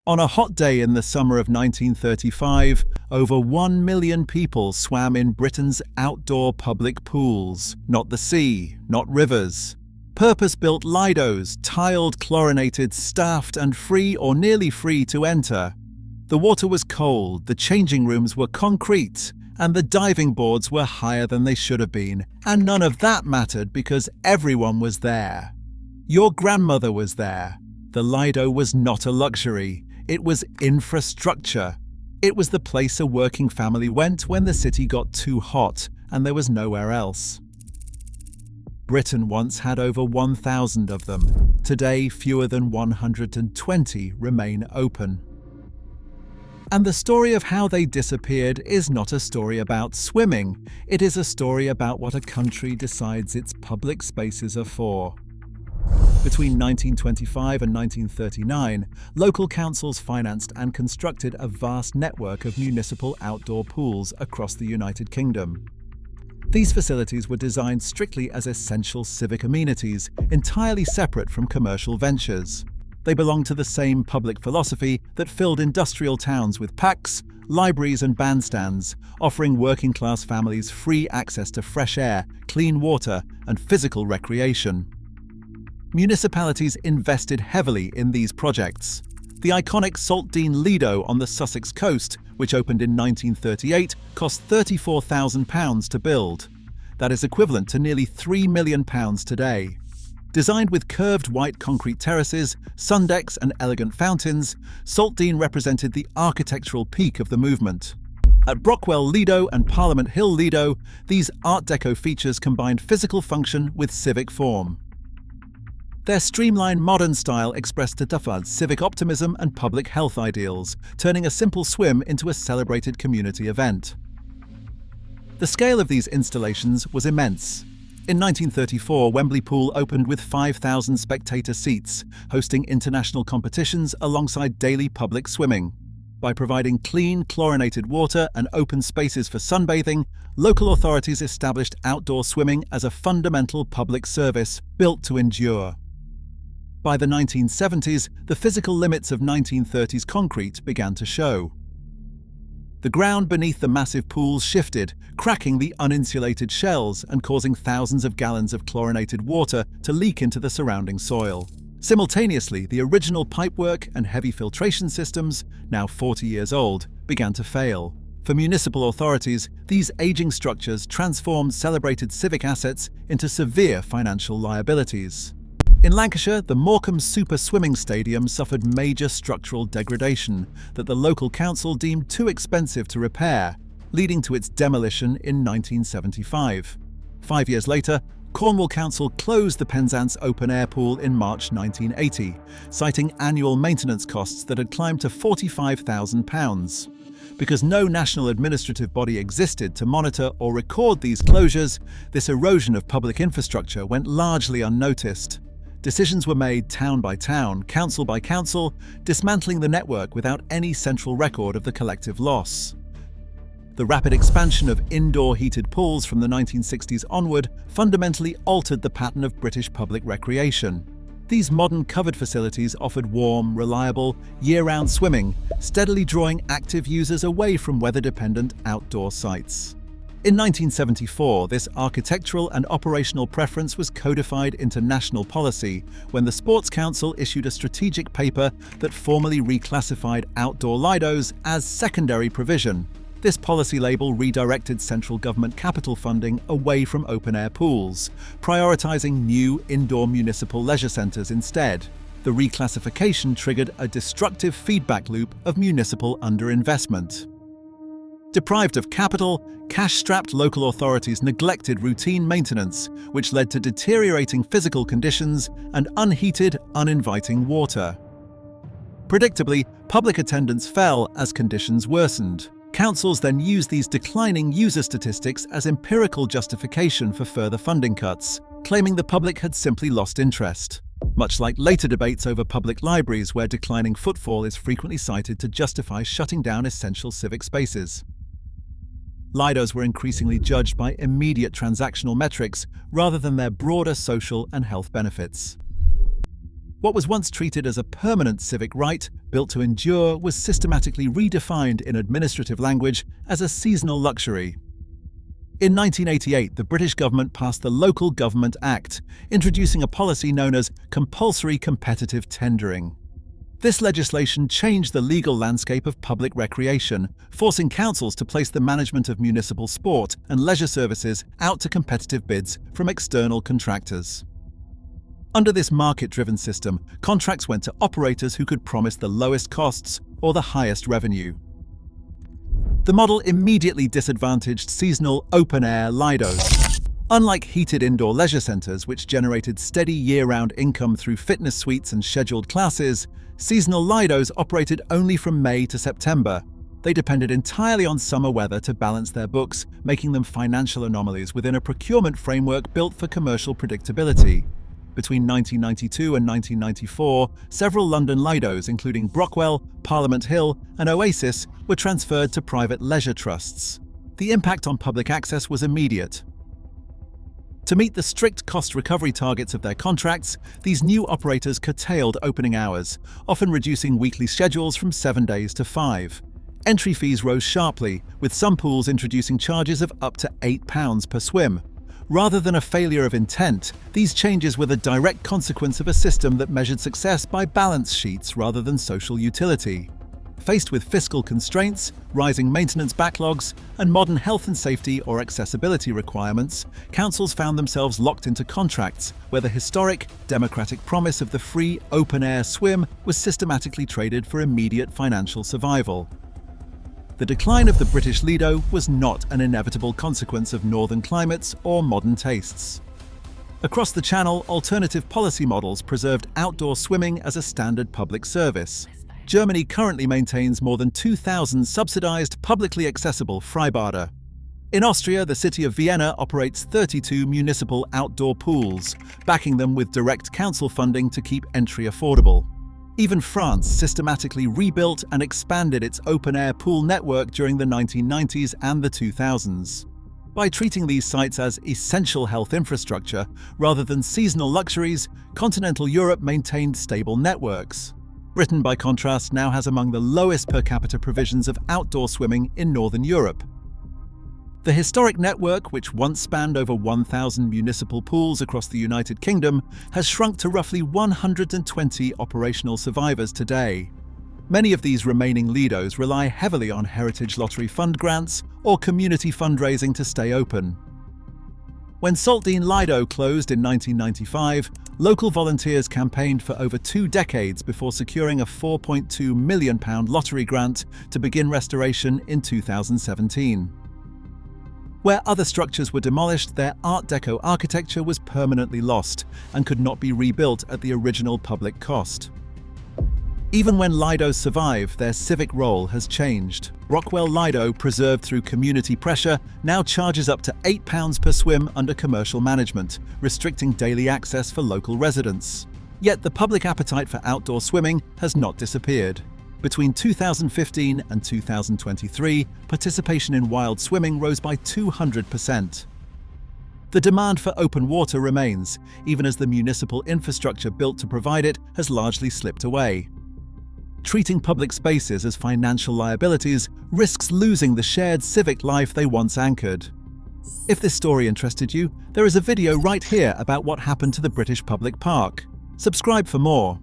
On a hot day in the summer of 1935, over 1 million people swam in Britain's outdoor public pools. Not the sea, not rivers. Purpose-built lidos, tiled, chlorinated, staffed and free or nearly free to enter. The water was cold, the changing rooms were concrete, and the diving boards were higher than they should have been. And none of that mattered because everyone was there. Your grandmother was there. The Lido was not a luxury. It was infrastructure. It was the place a working family went when the city got too hot and there was nowhere else. Britain once had over 1,000 of them. Today, fewer than 120 remain open. And the story of how they disappeared is not a story about swimming. It is a story about what a country decides its public spaces are for. Between 1925 and 1939, local councils financed and constructed a vast network of municipal outdoor pools across the United Kingdom. These facilities were designed strictly as essential civic amenities, entirely separate from commercial ventures. They belonged to the same public philosophy that filled industrial towns with parks, libraries and bandstands, offering working-class families free access to fresh air, clean water and physical recreation. Municipalities invested heavily in these projects. The iconic Saltdean Lido on the Sussex coast, which opened in 1938, cost £34,000 to build. That is equivalent to nearly £3 million today. Designed with curved white concrete terraces, sun decks and elegant fountains, Saltdean represented the architectural peak of the movement. At Brockwell Lido and Parliament Hill Lido, these Art Deco features combined physical function with civic form. Their streamlined modern style expressed Taduffa's civic optimism and public health ideals, turning a simple swim into a celebrated community event. The scale of these installations was immense. In 1934, Wembley Pool opened with 5,000 spectator seats, hosting international competitions alongside daily public swimming. By providing clean, chlorinated water and open spaces for sunbathing, local authorities established outdoor swimming as a fundamental public service built to endure. By the 1970s, the physical limits of 1930s concrete began to show. The ground beneath the massive pools shifted, cracking the uninsulated shells and causing thousands of gallons of chlorinated water to leak into the surrounding soil. Simultaneously, the original pipework and heavy filtration systems, now 40 years old, began to fail. For municipal authorities, these aging structures transformed celebrated civic assets into severe financial liabilities. In Lancashire, the Morecambe Super Swimming Stadium suffered major structural degradation that the local council deemed too expensive to repair, leading to its demolition in 1975. 5 years later, Cornwall Council closed the Penzance open-air pool in March 1980, citing annual maintenance costs that had climbed to £45,000. Because no national administrative body existed to monitor or record these closures, this erosion of public infrastructure went largely unnoticed. Decisions were made town by town, council by council, dismantling the network without any central record of the collective loss. The rapid expansion of indoor heated pools from the 1960s onward fundamentally altered the pattern of British public recreation. These modern covered facilities offered warm, reliable, year-round swimming, steadily drawing active users away from weather-dependent outdoor sites. In 1974, this architectural and operational preference was codified into national policy when the Sports Council issued a strategic paper that formally reclassified outdoor lidos as secondary provision. This policy label redirected central government capital funding away from open-air pools, prioritizing new indoor municipal leisure centres instead. The reclassification triggered a destructive feedback loop of municipal underinvestment. Deprived of capital, cash-strapped local authorities neglected routine maintenance, which led to deteriorating physical conditions and unheated, uninviting water. Predictably, public attendance fell as conditions worsened. Councils then used these declining user statistics as empirical justification for further funding cuts, claiming the public had simply lost interest. Much like later debates over public libraries where declining footfall is frequently cited to justify shutting down essential civic spaces. Lidos were increasingly judged by immediate transactional metrics rather than their broader social and health benefits. What was once treated as a permanent civic right built to endure, was systematically redefined in administrative language as a seasonal luxury. In 1988, the British government passed the Local Government Act, introducing a policy known as compulsory competitive tendering. This legislation changed the legal landscape of public recreation, forcing councils to place the management of municipal sport and leisure services out to competitive bids from external contractors. Under this market-driven system, contracts went to operators who could promise the lowest costs or the highest revenue. The model immediately disadvantaged seasonal open-air lidos. Unlike heated indoor leisure centres, which generated steady year-round income through fitness suites and scheduled classes, seasonal lidos operated only from May to September. They depended entirely on summer weather to balance their books, making them financial anomalies within a procurement framework built for commercial predictability. Between 1992 and 1994, several London lidos, including Brockwell, Parliament Hill, and Oasis, were transferred to private leisure trusts. The impact on public access was immediate. To meet the strict cost recovery targets of their contracts, these new operators curtailed opening hours, often reducing weekly schedules from 7 days to 5. Entry fees rose sharply, with some pools introducing charges of up to £8 per swim. Rather than a failure of intent, these changes were the direct consequence of a system that measured success by balance sheets rather than social utility. Faced with fiscal constraints, rising maintenance backlogs, and modern health and safety or accessibility requirements, councils found themselves locked into contracts where the historic, democratic promise of the free, open-air swim was systematically traded for immediate financial survival. The decline of the British Lido was not an inevitable consequence of northern climates or modern tastes. Across the Channel, alternative policy models preserved outdoor swimming as a standard public service. Germany currently maintains more than 2,000 subsidized, publicly accessible Freibäder. In Austria, the city of Vienna operates 32 municipal outdoor pools, backing them with direct council funding to keep entry affordable. Even France systematically rebuilt and expanded its open-air pool network during the 1990s and the 2000s. By treating these sites as essential health infrastructure rather than seasonal luxuries, continental Europe maintained stable networks. Britain, by contrast, now has among the lowest per capita provisions of outdoor swimming in Northern Europe. The historic network, which once spanned over 1,000 municipal pools across the United Kingdom, has shrunk to roughly 120 operational survivors today. Many of these remaining lidos rely heavily on Heritage Lottery fund grants or community fundraising to stay open. When Saltdean Lido closed in 1995, local volunteers campaigned for over 2 decades before securing a £4.2 million lottery grant to begin restoration in 2017. Where other structures were demolished, their Art Deco architecture was permanently lost and could not be rebuilt at the original public cost. Even when lidos survive, their civic role has changed. Brockwell Lido, preserved through community pressure, now charges up to £8 per swim under commercial management, restricting daily access for local residents. Yet the public appetite for outdoor swimming has not disappeared. Between 2015 and 2023, participation in wild swimming rose by 200%. The demand for open water remains, even as the municipal infrastructure built to provide it has largely slipped away. Treating public spaces as financial liabilities risks losing the shared civic life they once anchored. If this story interested you, there is a video right here about what happened to the British public park. Subscribe for more.